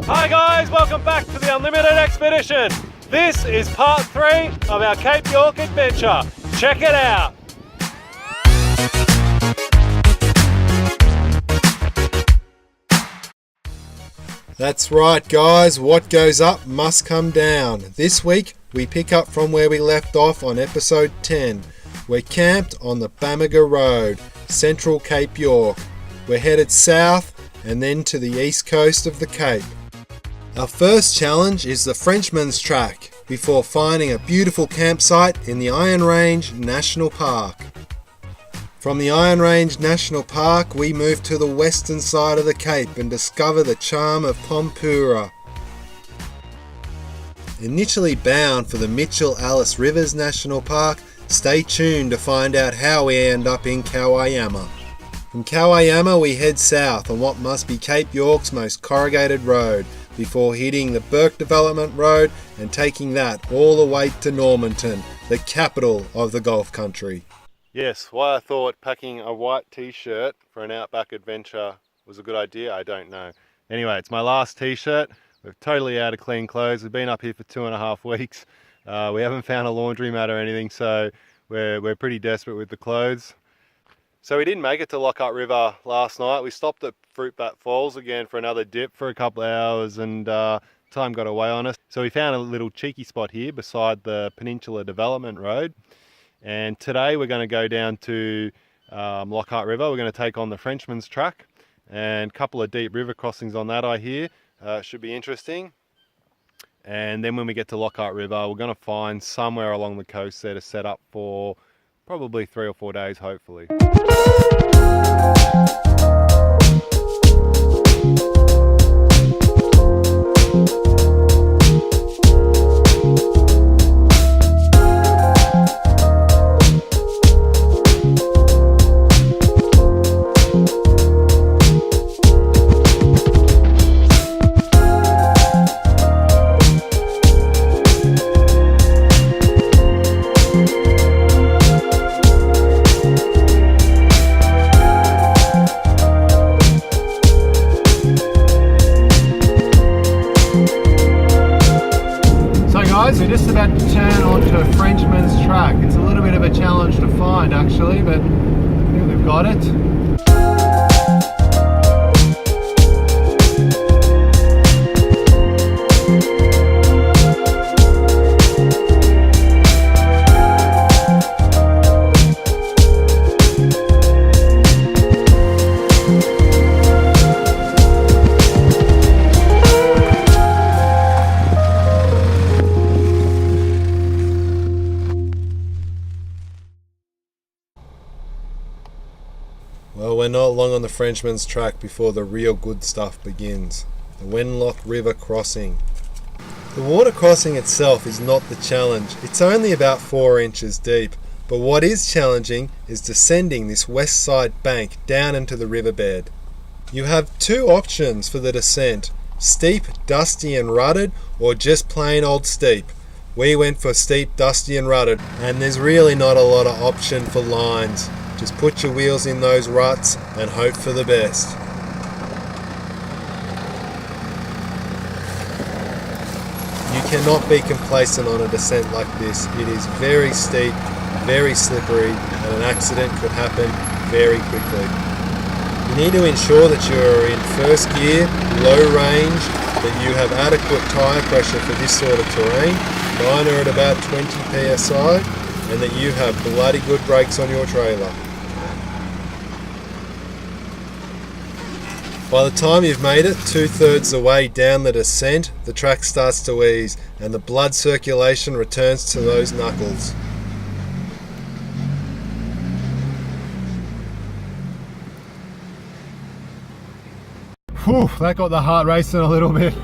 Hi guys, welcome back to the Unlimited Expedition. This is part 3 of our Cape York adventure. Check it out. That's right guys, what goes up must come down. This week we pick up from where we left off on episode 10. We're camped on the Burke Road, central Cape York. We're headed south and then to the east coast of the Cape. Our first challenge is the Frenchmans Track before finding a beautiful campsite in the Iron Range National Park. From the Iron Range National Park we move to the western side of the Cape and discover the charm of Pormpuraaw. Initially bound for the Michell-Alice Rivers National Park, stay tuned to find out how we end up in Kowanyama. From Kowanyama we head south on what must be Cape York's most corrugated road before hitting the Burke Development Road and taking that all the way to Normanton, the capital of the Gulf country. Yes, why I thought packing a white t-shirt for an outback adventure was a good idea, I don't know. Anyway, it's my last t-shirt. We're totally out of clean clothes. We've been up here for 2.5 weeks. We haven't found a laundromat or anything, so we're pretty desperate with the clothes. So we didn't make it to Lockhart River last night. We stopped at Fruitbat Falls again for another dip for a couple of hours, and time got away on us. So we found a little cheeky spot here beside the Peninsula Development Road. And today we're going to go down to Lockhart River. We're going to take on the Frenchmans Track and a couple of deep river crossings on that, I hear. Should be interesting. And then when we get to Lockhart River, we're going to find somewhere along the coast there to set up for probably 3 or 4 days, hopefully. We're just about to turn onto Frenchman's Track. It's a little bit of a challenge to find actually, but I think we've got it. Well, we're not long on the Frenchman's Track before the real good stuff begins. The Wenlock River crossing. The water crossing itself is not the challenge. It's only about 4 inches deep. But what is challenging is descending this west side bank down into the riverbed. You have 2 options for the descent. Steep, dusty and rutted, or just plain old steep. We went for steep, dusty and rutted, and there's really not a lot of option for lines. Just put your wheels in those ruts and hope for the best. You cannot be complacent on a descent like this. It is very steep, very slippery, and an accident could happen very quickly. You need to ensure that you are in first gear, low range, that you have adequate tyre pressure for this sort of terrain. Mine are at about 20 psi, and that you have bloody good brakes on your trailer. By the time you've made it 2/3 the way down the descent, the track starts to ease and the blood circulation returns to those knuckles. Whew, that got the heart racing a little bit.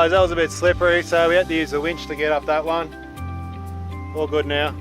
guys, that was a bit slippery, so we had to use the winch to get up that one. All good now.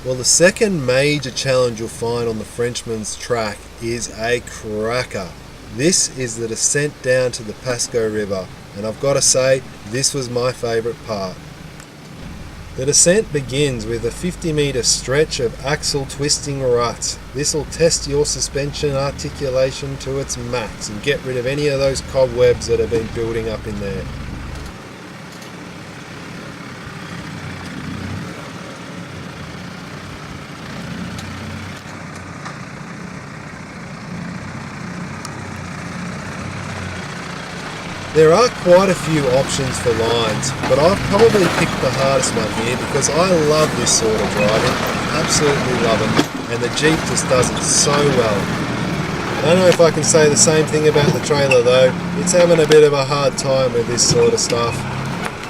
Well, the second major challenge you'll find on the Frenchmans Track is a cracker. This is the descent down to the Pasco River, and I've got to say, this was my favourite part. The descent begins with a 50-metre stretch of axle twisting ruts. This will test your suspension articulation to its max and get rid of any of those cobwebs that have been building up in there. There are quite a few options for lines, but I've probably picked the hardest one here because I love this sort of driving, absolutely love it, and the Jeep just does it so well. I don't know if I can say the same thing about the trailer though, it's having a bit of a hard time with this sort of stuff,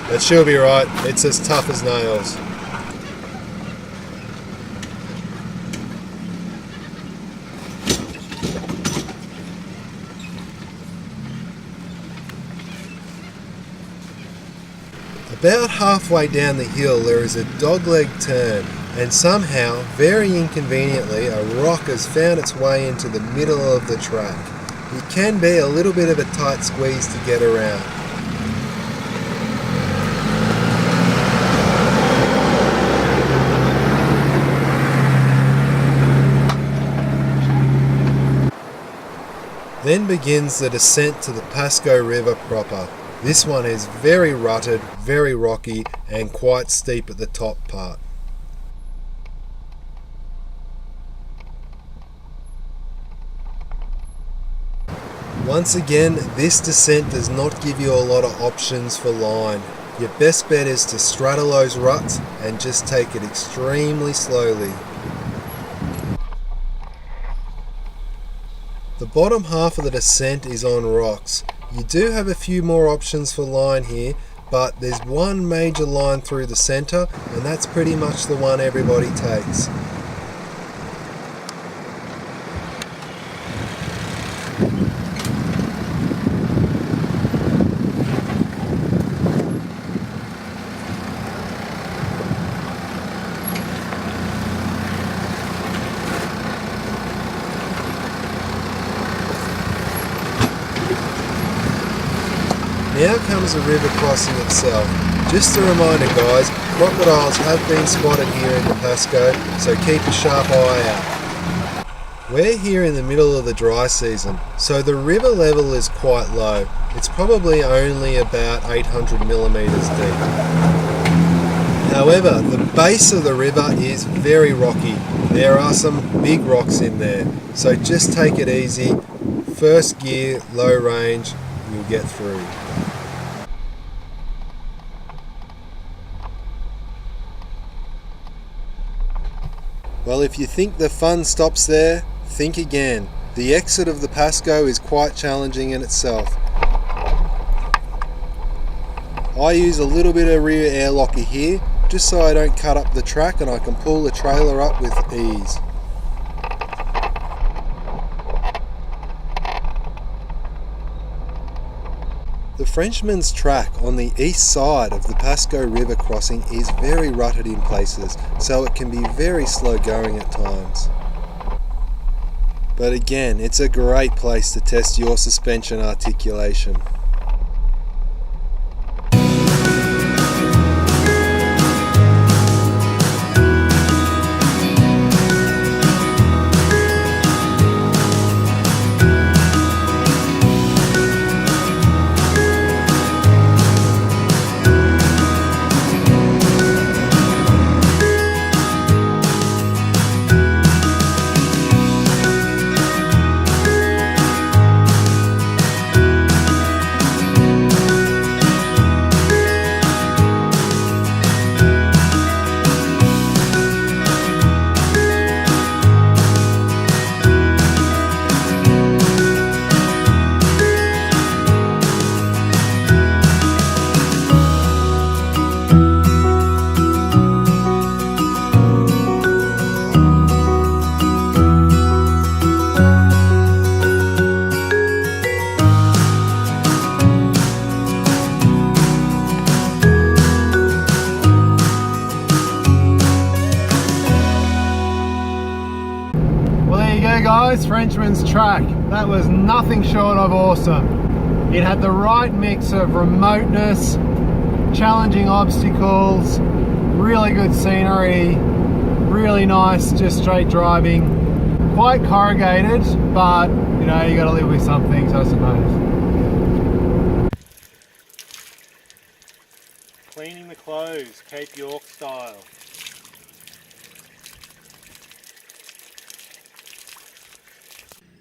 but she'll be right, it's as tough as nails. About halfway down the hill there is a dogleg turn, and somehow, very inconveniently, a rock has found its way into the middle of the track. It can be a little bit of a tight squeeze to get around. Then begins the descent to the Pasco River proper. This one is very rutted, very rocky, and quite steep at the top part. Once again, this descent does not give you a lot of options for line. Your best bet is to straddle those ruts and just take it extremely slowly. The bottom half of the descent is on rocks. You do have a few more options for line here, but there's one major line through the centre, and that's pretty much the one everybody takes. Now comes the river crossing itself. Just a reminder guys, crocodiles have been spotted here in the Pasco, so keep a sharp eye out. We're here in the middle of the dry season, so the river level is quite low. It's probably only about 800 millimetres deep. However, the base of the river is very rocky. There are some big rocks in there, so just take it easy. First gear, low range, you'll get through. Well, if you think the fun stops there, think again. The exit of the Pasco is quite challenging in itself. I use a little bit of rear air locker here, just so I don't cut up the track and I can pull the trailer up with ease. The Frenchmans Track on the east side of the Pasco River crossing is very rutted in places, so it can be very slow going at times. But again, it's a great place to test your suspension articulation. guys, Frenchmans Track. That was nothing short of awesome. It had the right mix of remoteness, challenging obstacles, really good scenery, really nice just straight driving. Quite corrugated, but you know, you gotta live with some things, I suppose. Cleaning the clothes, Cape York style.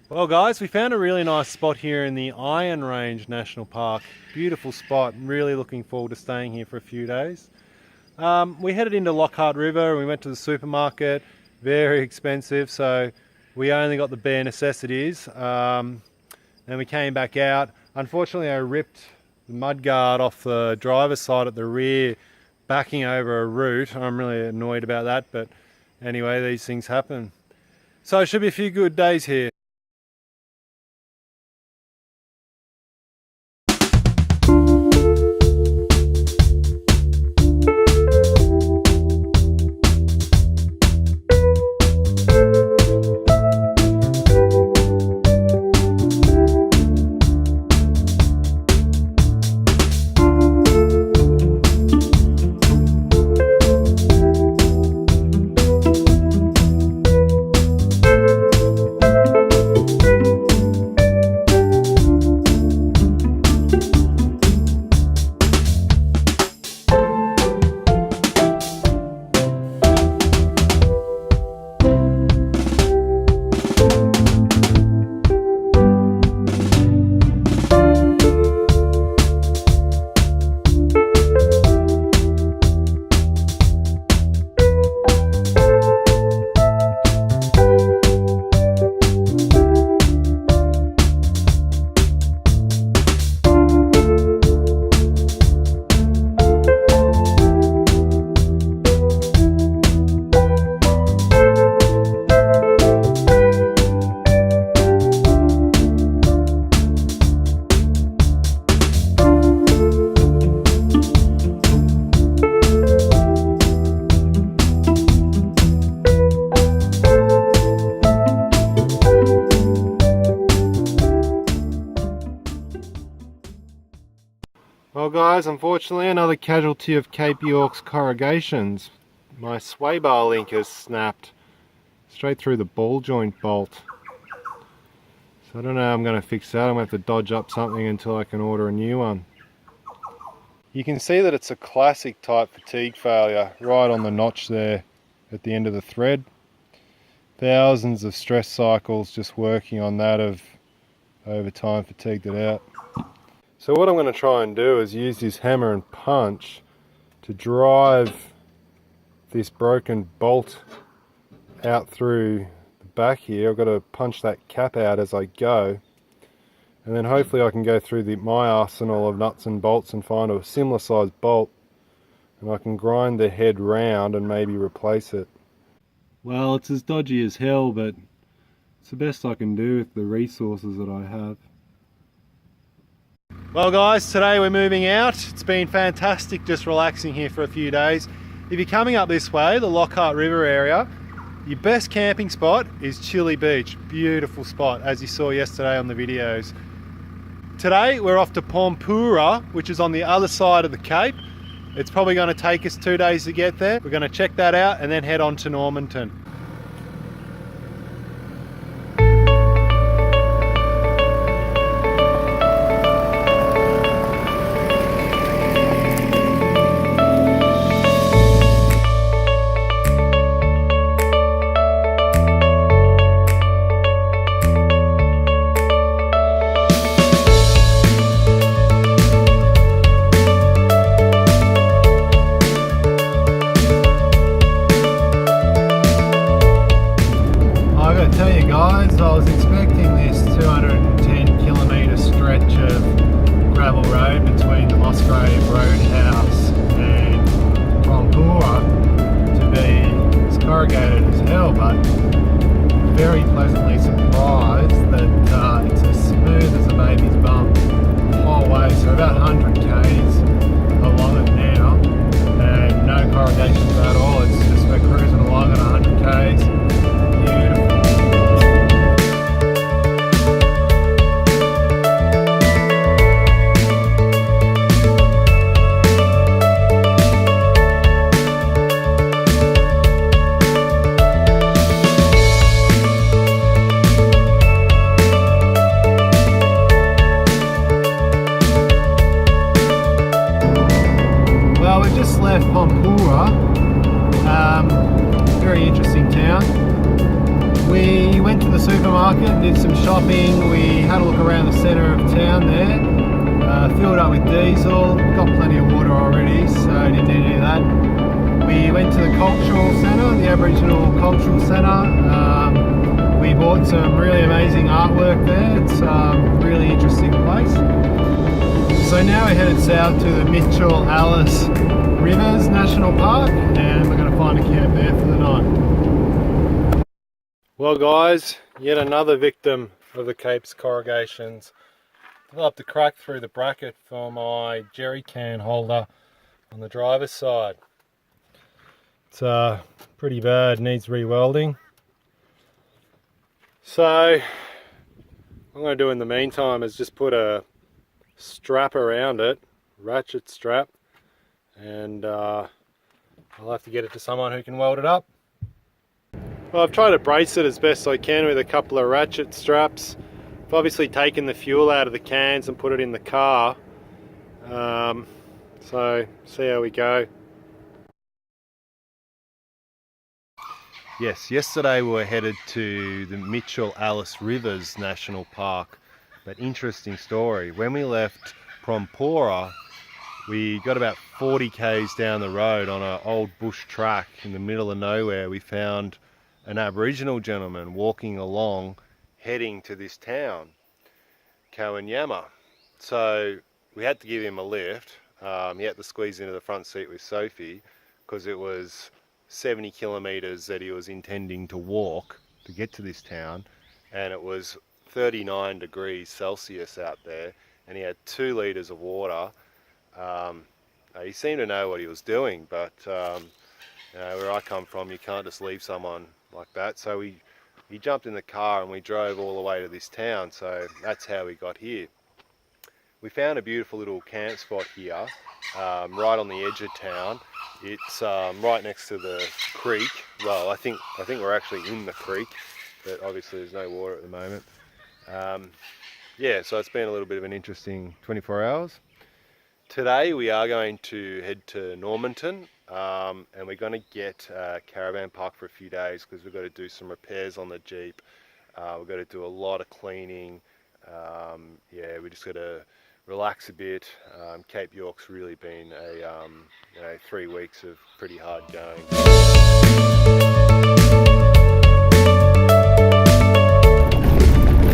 Well guys, we found a really nice spot here in the Iron Range National Park. Beautiful spot, I'm really looking forward to staying here for a few days. We headed into Lockhart River and we went to the supermarket. Very expensive, so we only got the bare necessities. And we came back out. Unfortunately, I ripped the mudguard off the driver's side at the rear, backing over a root. I'm really annoyed about that, but anyway, these things happen. So it should be a few good days here. Well guys, unfortunately another casualty of Cape York's corrugations. My sway bar link has snapped straight through the ball joint bolt. So I don't know how I'm going to fix that. I'm going to have to dodge up something until I can order a new one. You can see that it's a classic type fatigue failure right on the notch there at the end of the thread. Thousands of stress cycles just working on that have over time fatigued it out. So what I'm going to try and do is use this hammer and punch to drive this broken bolt out through the back here. I've got to punch that cap out as I go, and then hopefully I can go through my arsenal of nuts and bolts and find a similar sized bolt, and I can grind the head round and maybe replace it. Well, it's as dodgy as hell, but it's the best I can do with the resources that I have. Well guys, today we're moving out. It's been fantastic just relaxing here for a few days. If you're coming up this way, the Lockhart River area, your best camping spot is Chili Beach. Beautiful spot, as you saw yesterday on the videos. Today we're off to Pormpuraaw, which is on the other side of the Cape. It's probably going to take us 2 days to get there. We're going to check that out and then head on to Normanton. Pormpuraaw. Very interesting town. We went to the supermarket, did some shopping. We had a look around the centre of town there. Filled up with diesel. Got plenty of water already, so didn't need any of that. We went to the cultural centre, the Aboriginal Cultural Centre. We bought some really amazing artwork there. It's a really interesting place. So now we're headed south to the Michell-Alice Rivers National Park, and we're going to find a camp there for the night. Well guys, yet another victim of the Cape's corrugations. Developed a crack through the bracket for my jerry can holder on the driver's side. It's pretty bad, needs re-welding. So what I'm going to do in the meantime is just put a strap around it, ratchet strap, and I'll have to get it to someone who can weld it up. Well, I've tried to brace it as best I can with a couple of ratchet straps. I've obviously taken the fuel out of the cans and put it in the car, so see how we go. Yes, yesterday we were headed to the Michell-Alice Rivers National Park. But interesting story, when we left Pormpuraaw, we got about 40 k's down the road on an old bush track in the middle of nowhere. We found an Aboriginal gentleman walking along, heading to this town, Kowanyama. So we had to give him a lift. He had to squeeze into the front seat with Sophie because it was 70 kilometres that he was intending to walk to get to this town, and it was 39 degrees Celsius out there, and he had 2 litres of water. He seemed to know what he was doing, but you know, where I come from, you can't just leave someone like that. So he jumped in the car and we drove all the way to this town. So that's how we got here. We found a beautiful little camp spot here, right on the edge of town. It's right next to the creek. Well, I think we're actually in the creek, but obviously there's no water at the moment. Yeah, so it's been a little bit of an interesting 24 hours. Today we are going to head to Normanton, and we're going to get a caravan park for a few days because we've got to do some repairs on the Jeep. We've got to do a lot of cleaning. Yeah, we just got to relax a bit. Cape York's really been a 3 weeks of pretty hard going.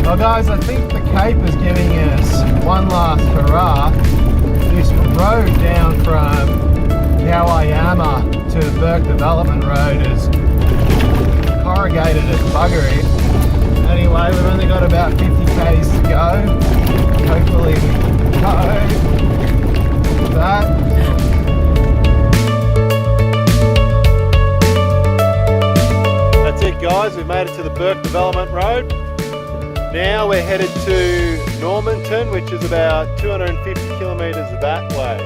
Well guys, I think the Cape is giving us one last hurrah. This road down from Kowanyama to Burke Development Road is corrugated as buggery. Anyway, we've only got about 50 k's to go. Hopefully we can go that. That's it guys, we've made it to the Burke Development Road. Now we're headed to Normanton, which is about 250 kilometres that way.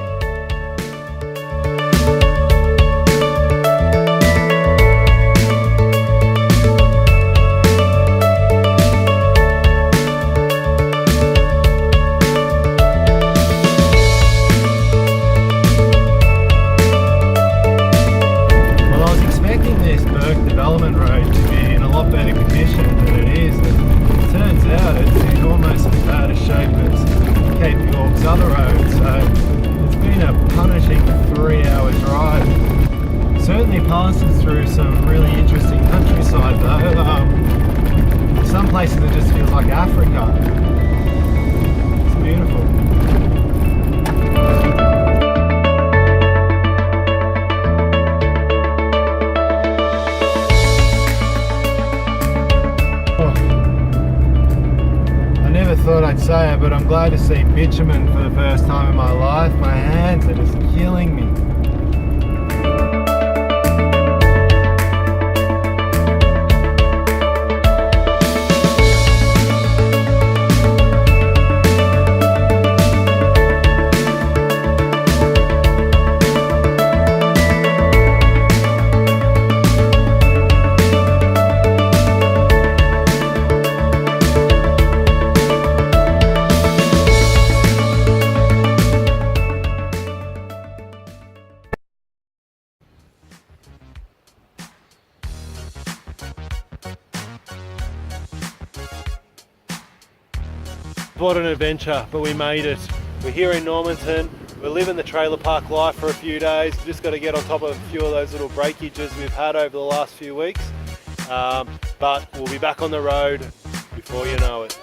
Well, I was expecting this Burke Development Road to be in a lot better condition than it is. Turns out it's in almost as bad a shape as Cape York's other roads, so it's been a punishing 3-hour drive. Certainly passes through some really interesting countryside though. Some places it just feels like Africa. It's beautiful. Thought I'd say it, but I'm glad to see bitumen for the first time in my life. My hands are just killing me. What an adventure, but we made it. We're here in Normanton. We're living the trailer park life for a few days. We've just got to get on top of a few of those little breakages we've had over the last few weeks. But we'll be back on the road before you know it.